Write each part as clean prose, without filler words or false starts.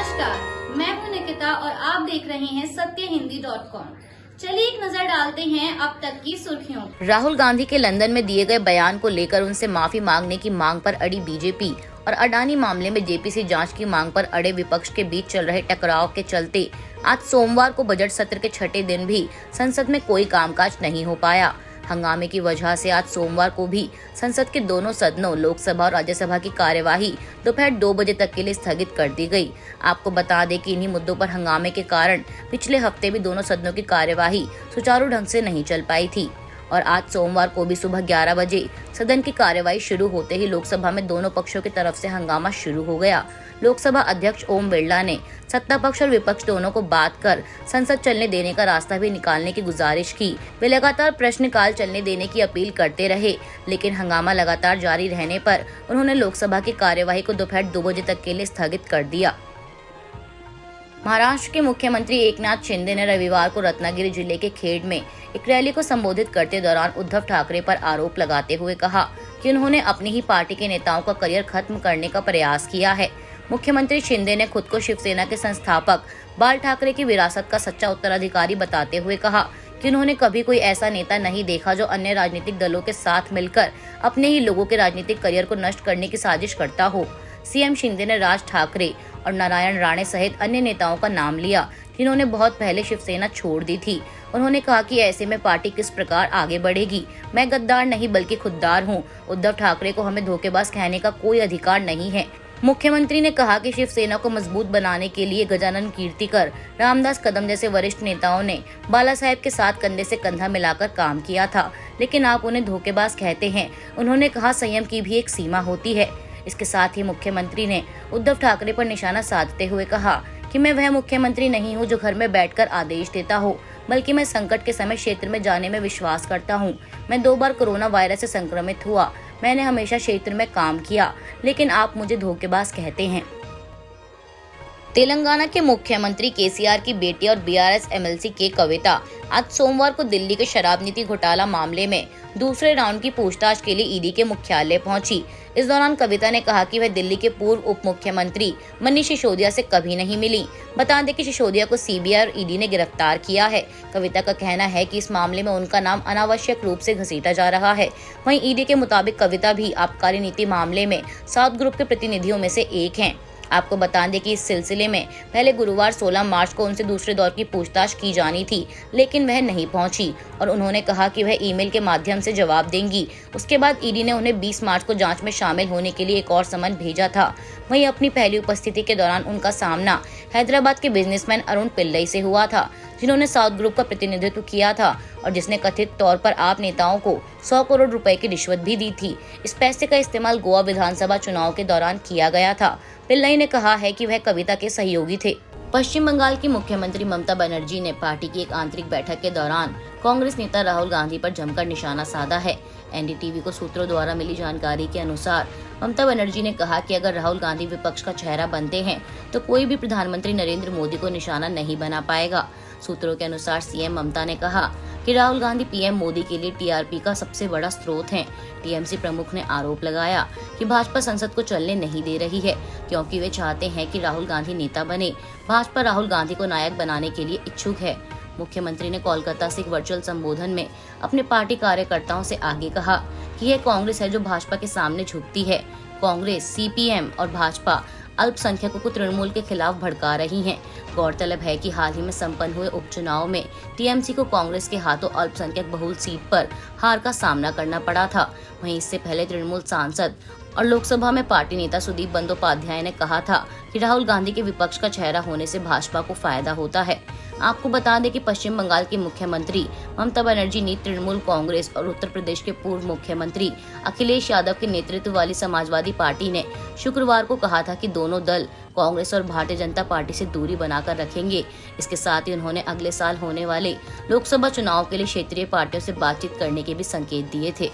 नमस्कार, मैं हूं निकिता और आप देख रहे हैं सत्यहिंदी.com। चलिए एक नजर डालते हैं अब तक की सुर्खियों। राहुल गांधी के लंदन में दिए गए बयान को लेकर उनसे माफी मांगने की मांग पर अड़ी बीजेपी और अडानी मामले में जेपीसी जांच की मांग पर अड़े विपक्ष के बीच चल रहे टकराव के चलते आज सोमवार को बजट सत्र के छठे दिन भी संसद में कोई कामकाज नहीं हो पाया। हंगामे की वजह से आज सोमवार को भी संसद के दोनों सदनों लोकसभा और राज्यसभा की कार्यवाही दोपहर 2 बजे तक के लिए स्थगित कर दी गई। आपको बता दें कि इन्हीं मुद्दों पर हंगामे के कारण पिछले हफ्ते भी दोनों सदनों की कार्यवाही सुचारू ढंग से नहीं चल पाई थी और आज सोमवार को भी सुबह 11 बजे सदन की कार्यवाही शुरू होते ही लोकसभा में दोनों पक्षों की तरफ से हंगामा शुरू हो गया। लोकसभा अध्यक्ष ओम बिरला ने सत्ता पक्ष और विपक्ष दोनों को बात कर संसद चलने देने का रास्ता भी निकालने की गुजारिश की। वे लगातार प्रश्नकाल चलने देने की अपील करते रहे, लेकिन हंगामा लगातार जारी रहने पर उन्होंने लोकसभा की कार्यवाही को दोपहर 2 बजे तक के लिए स्थगित कर दिया। महाराष्ट्र के मुख्यमंत्री एकनाथ शिंदे ने रविवार को रत्नागिरी जिले के खेड़ में एक रैली को संबोधित करते दौरान उद्धव ठाकरे पर आरोप लगाते हुए कहा कि उन्होंने अपनी ही पार्टी के नेताओं का करियर खत्म करने का प्रयास किया है। मुख्यमंत्री शिंदे ने खुद को शिवसेना के संस्थापक बाल ठाकरे की विरासत का सच्चा उत्तराधिकारी बताते हुए कहा कि उन्होंने कभी कोई ऐसा नेता नहीं देखा जो अन्य राजनीतिक दलों के साथ मिलकर अपने ही लोगों के राजनीतिक करियर को नष्ट करने की साजिश करता हो। सीएम शिंदे ने राज ठाकरे और नारायण राणे सहित अन्य नेताओं का नाम लिया जिन्होंने बहुत पहले शिवसेना छोड़ दी थी। उन्होंने कहा कि ऐसे में पार्टी किस प्रकार आगे बढ़ेगी। मैं गद्दार नहीं बल्कि खुददार हूं। उद्धव ठाकरे को हमें धोखेबाज कहने का कोई अधिकार नहीं है। मुख्यमंत्री ने कहा कि शिवसेना को मजबूत बनाने के लिए गजानन कीर्तिकर, रामदास कदम जैसे वरिष्ठ नेताओं ने बाला साहेब के साथ कंधे से कंधा मिलाकर काम किया था, लेकिन आप उन्हें धोखेबाज कहते हैं। उन्होंने कहा संयम की भी एक सीमा होती है। इसके साथ ही मुख्यमंत्री ने उद्धव ठाकरे पर निशाना साधते हुए कहा कि मैं वह मुख्यमंत्री नहीं हूं जो घर में बैठकर आदेश देता हो, बल्कि मैं संकट के समय क्षेत्र में जाने में विश्वास करता हूं। मैं 2 बार कोरोना वायरस से संक्रमित हुआ। मैंने हमेशा क्षेत्र में काम किया, लेकिन आप मुझे धोखेबाज कहते हैं। तेलंगाना के मुख्यमंत्री केसीआर की बेटी और बीआरएस एमएलसी के कविता आज सोमवार को दिल्ली के शराब नीति घोटाला मामले में दूसरे राउंड की पूछताछ के लिए ईडी के मुख्यालय पहुंची। इस दौरान कविता ने कहा कि वह दिल्ली के पूर्व उप मुख्यमंत्री मनीष सिसोदिया से कभी नहीं मिली। बता दें कि सिसोदिया को सीबीआई और ईडी ने गिरफ्तार किया है। कविता का कहना है कि इस मामले में उनका नाम अनावश्यक रूप से घसीटा जा रहा है। वहीं ईडी के मुताबिक कविता भी आबकारी नीति मामले में साउथ ग्रुप के प्रतिनिधियों में से एक हैं। आपको बता दें कि इस सिलसिले में पहले गुरुवार 16 मार्च को उनसे दूसरे दौर की पूछताछ की जानी थी, लेकिन वह नहीं पहुंची और उन्होंने कहा कि वह ईमेल के माध्यम से जवाब देंगी। उसके बाद ईडी ने उन्हें 20 मार्च को जांच में शामिल होने के लिए एक और समन भेजा था। वहीं अपनी पहली उपस्थिति के दौरान उनका सामना हैदराबाद के बिजनेसमैन अरुण पिल्लई से हुआ था, जिन्होंने साउथ ग्रुप का प्रतिनिधित्व किया था और जिसने कथित तौर पर आप नेताओं को 100 करोड़ रुपए की रिश्वत भी दी थी। इस पैसे का इस्तेमाल गोवा विधानसभा चुनाव के दौरान किया गया था। पिल्लई ने कहा है कि वह कविता के सहयोगी थे। पश्चिम बंगाल की मुख्यमंत्री ममता बनर्जी ने पार्टी की एक आंतरिक बैठक के दौरान कांग्रेस नेता राहुल गांधी पर जमकर निशाना साधा है। एनडीटीवी को सूत्रों द्वारा मिली जानकारी के अनुसार ममता बनर्जी ने कहा कि अगर राहुल गांधी विपक्ष का चेहरा बनते हैं तो कोई भी प्रधानमंत्री नरेंद्र मोदी को निशाना नहीं बना पाएगा। सूत्रों के अनुसार सीएम ममता ने कहा कि राहुल गांधी पीएम मोदी के लिए टीआरपी का सबसे बड़ा स्रोत हैं। टीएमसी प्रमुख ने आरोप लगाया कि भाजपा संसद को चलने नहीं दे रही है क्योंकि वे चाहते हैं कि राहुल गांधी नेता बने। भाजपा राहुल गांधी को नायक बनाने के लिए इच्छुक है। मुख्यमंत्री ने कोलकाता से एक वर्चुअल संबोधन में अपने पार्टी कार्यकर्ताओं से आगे कहा कि यह कांग्रेस है जो भाजपा के सामने झुकती है। कांग्रेस, सीपीएम और भाजपा अल्पसंख्यकों को तृणमूल के खिलाफ भड़का रही हैं। गौरतलब है कि हाल ही में संपन्न हुए उपचुनाव में टीएमसी को कांग्रेस के हाथों अल्पसंख्यक बहुल सीट पर हार का सामना करना पड़ा था। वहीं इससे पहले तृणमूल सांसद और लोकसभा में पार्टी नेता सुदीप बंदोपाध्याय ने कहा था कि राहुल गांधी के विपक्ष का चेहरा होने से भाजपा को फायदा होता है। आपको बता दें कि पश्चिम बंगाल की मुख्यमंत्री ममता बनर्जी ने तृणमूल कांग्रेस और उत्तर प्रदेश के पूर्व मुख्यमंत्री अखिलेश यादव के नेतृत्व वाली समाजवादी पार्टी ने शुक्रवार को कहा था कि दोनों दल कांग्रेस और भारतीय जनता पार्टी से दूरी बनाकर रखेंगे। इसके साथ ही उन्होंने अगले साल होने वाले लोकसभा चुनाव के लिए क्षेत्रीय पार्टियों से बातचीत करने के भी संकेत दिए थे।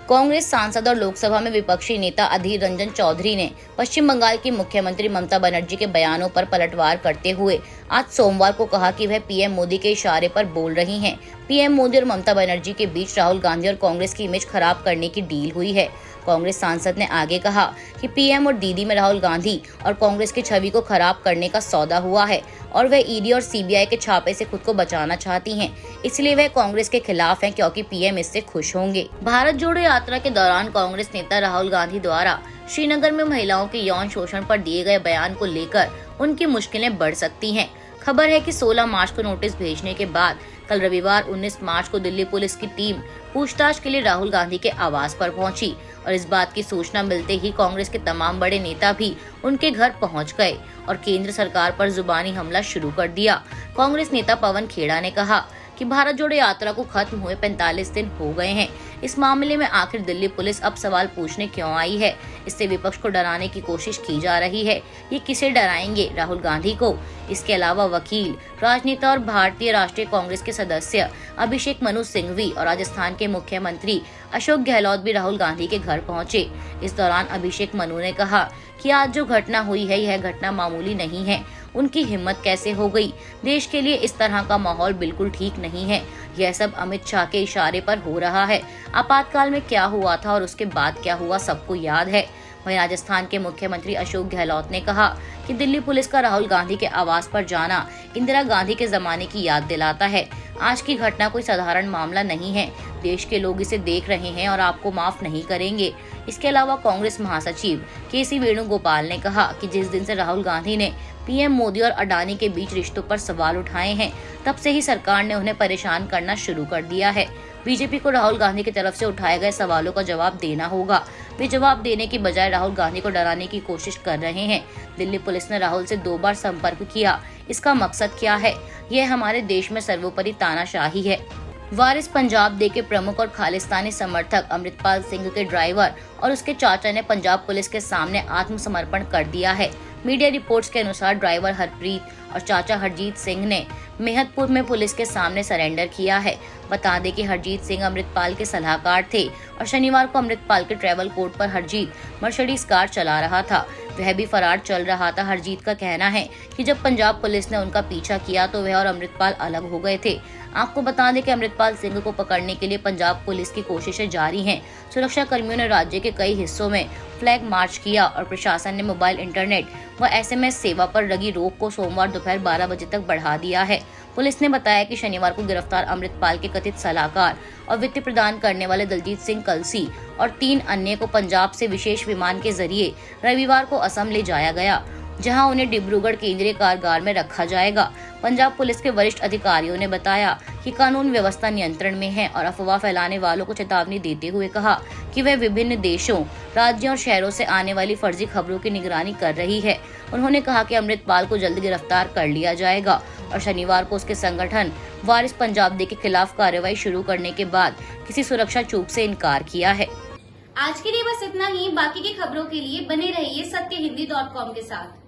कांग्रेस सांसद और लोकसभा में विपक्षी नेता अधीर रंजन चौधरी ने पश्चिम बंगाल की मुख्यमंत्री ममता बनर्जी के बयानों पर पलटवार करते हुए आज सोमवार को कहा कि वह पीएम मोदी के इशारे पर बोल रही हैं। पीएम मोदी और ममता बनर्जी के बीच राहुल गांधी और कांग्रेस की इमेज खराब करने की डील हुई है। कांग्रेस सांसद ने आगे कहा कि पीएम और दीदी में राहुल गांधी और कांग्रेस की छवि को खराब करने का सौदा हुआ है और वह ईडी और सीबीआई के छापे से खुद को बचाना चाहती हैं। इसलिए वह कांग्रेस के खिलाफ हैं क्योंकि पीएम इससे खुश होंगे। भारत जोड़ो यात्रा के दौरान कांग्रेस नेता राहुल गांधी द्वारा श्रीनगर में महिलाओं के यौन शोषण पर दिए गए बयान को लेकर उनकी मुश्किलें बढ़ सकती हैं। खबर है कि 16 मार्च को नोटिस भेजने के बाद कल रविवार 19 मार्च को दिल्ली पुलिस की टीम पूछताछ के लिए राहुल गांधी के आवास पर पहुंची और इस बात की सूचना मिलते ही कांग्रेस के तमाम बड़े नेता भी उनके घर पहुंच गए और केंद्र सरकार पर जुबानी हमला शुरू कर दिया। कांग्रेस नेता पवन खेड़ा ने कहा कि भारत जोड़ो यात्रा को खत्म हुए 45 दिन हो गए हैं। इस मामले में आखिर दिल्ली पुलिस अब सवाल पूछने क्यों आई है? इससे विपक्ष को डराने की कोशिश की जा रही है। ये किसे डराएंगे? राहुल गांधी को। इसके अलावा वकील, राजनेता और भारतीय राष्ट्रीय कांग्रेस के सदस्य अभिषेक मनु सिंघवी और राजस्थान के मुख्यमंत्री अशोक गहलोत भी राहुल गांधी के घर पहुंचे। इस दौरान अभिषेक मनु ने कहा कि आज जो घटना हुई है यह घटना मामूली नहीं है। उनकी हिम्मत कैसे हो गई? देश के लिए इस तरह का माहौल बिल्कुल ठीक नहीं है। यह सब अमित शाह के इशारे पर हो रहा है। आपातकाल में क्या हुआ था और उसके बाद क्या हुआ सबको याद है। वहीं राजस्थान के मुख्यमंत्री अशोक गहलोत ने कहा कि दिल्ली पुलिस का राहुल गांधी के आवास पर जाना इंदिरा गांधी के जमाने की याद दिलाता है। आज की घटना कोई साधारण मामला नहीं है। देश के लोग इसे देख रहे हैं और आपको माफ नहीं करेंगे। इसके अलावा कांग्रेस महासचिव के.सी. वेणुगोपाल ने कहा कि जिस दिन से राहुल गांधी ने पीएम मोदी और अडानी के बीच रिश्तों पर सवाल उठाए हैं, तब से ही सरकार ने उन्हें परेशान करना शुरू कर दिया है। बीजेपी को राहुल गांधी की तरफ से उठाए गए सवालों का जवाब देना होगा। वे जवाब देने की बजाय राहुल गांधी को डराने की कोशिश कर रहे हैं। दिल्ली पुलिस ने राहुल से 2 बार संपर्क किया। इसका मकसद क्या है? यह हमारे देश में सर्वोपरि तानाशाही है। वारिस पंजाब डे के प्रमुख और खालिस्तानी समर्थक अमृतपाल सिंह के ड्राइवर और उसके चाचा ने पंजाब पुलिस के सामने आत्मसमर्पण कर दिया है। मीडिया रिपोर्ट्स के अनुसार ड्राइवर हरप्रीत और चाचा हरजीत सिंह ने मेहतपुर में पुलिस के सामने सरेंडर किया है। बता दें कि हरजीत सिंह अमृतपाल के सलाहकार थे और शनिवार को अमृतपाल के ट्रैवल कोर्ट पर हरजीत मर्सिडीज कार चला रहा था। वह भी फरार चल रहा था। हरजीत का कहना है कि जब पंजाब पुलिस ने उनका पीछा किया तो वह और अमृतपाल अलग हो गए थे। आपको बता दें कि अमृतपाल सिंह को पकड़ने के लिए पंजाब पुलिस की कोशिशें जारी हैं। सुरक्षा कर्मियों ने राज्य के कई हिस्सों में फ्लैग मार्च किया और प्रशासन ने मोबाइल इंटरनेट व एसएमएस सेवा पर लगी रोक को सोमवार दोपहर 12 बजे तक बढ़ा दिया है। पुलिस ने बताया कि शनिवार को गिरफ्तार अमृतपाल के कथित सलाहकार और वित्त प्रदान करने वाले दलजीत सिंह कलसी और 3 अन्य को पंजाब से विशेष विमान के जरिए रविवार को असम ले जाया गया, जहां उन्हें डिब्रूगढ़ केंद्रीय कारागार में रखा जाएगा। पंजाब पुलिस के वरिष्ठ अधिकारियों ने बताया कि कानून व्यवस्था नियंत्रण में है और अफवाह फैलाने वालों को चेतावनी देते हुए कहा कि वह विभिन्न देशों, राज्यों और शहरों से आने वाली फर्जी खबरों की निगरानी कर रही है। उन्होंने कहा कि अमृतपाल को जल्द गिरफ्तार कर लिया जाएगा और शनिवार को उसके संगठन वारिस पंजाब डे के खिलाफ कार्रवाई शुरू करने के बाद किसी सुरक्षा चूक से इनकार किया है। आज के लिए बस इतना ही। बाकी की खबरों के लिए बने रहिए सत्यहिंदी.com के साथ।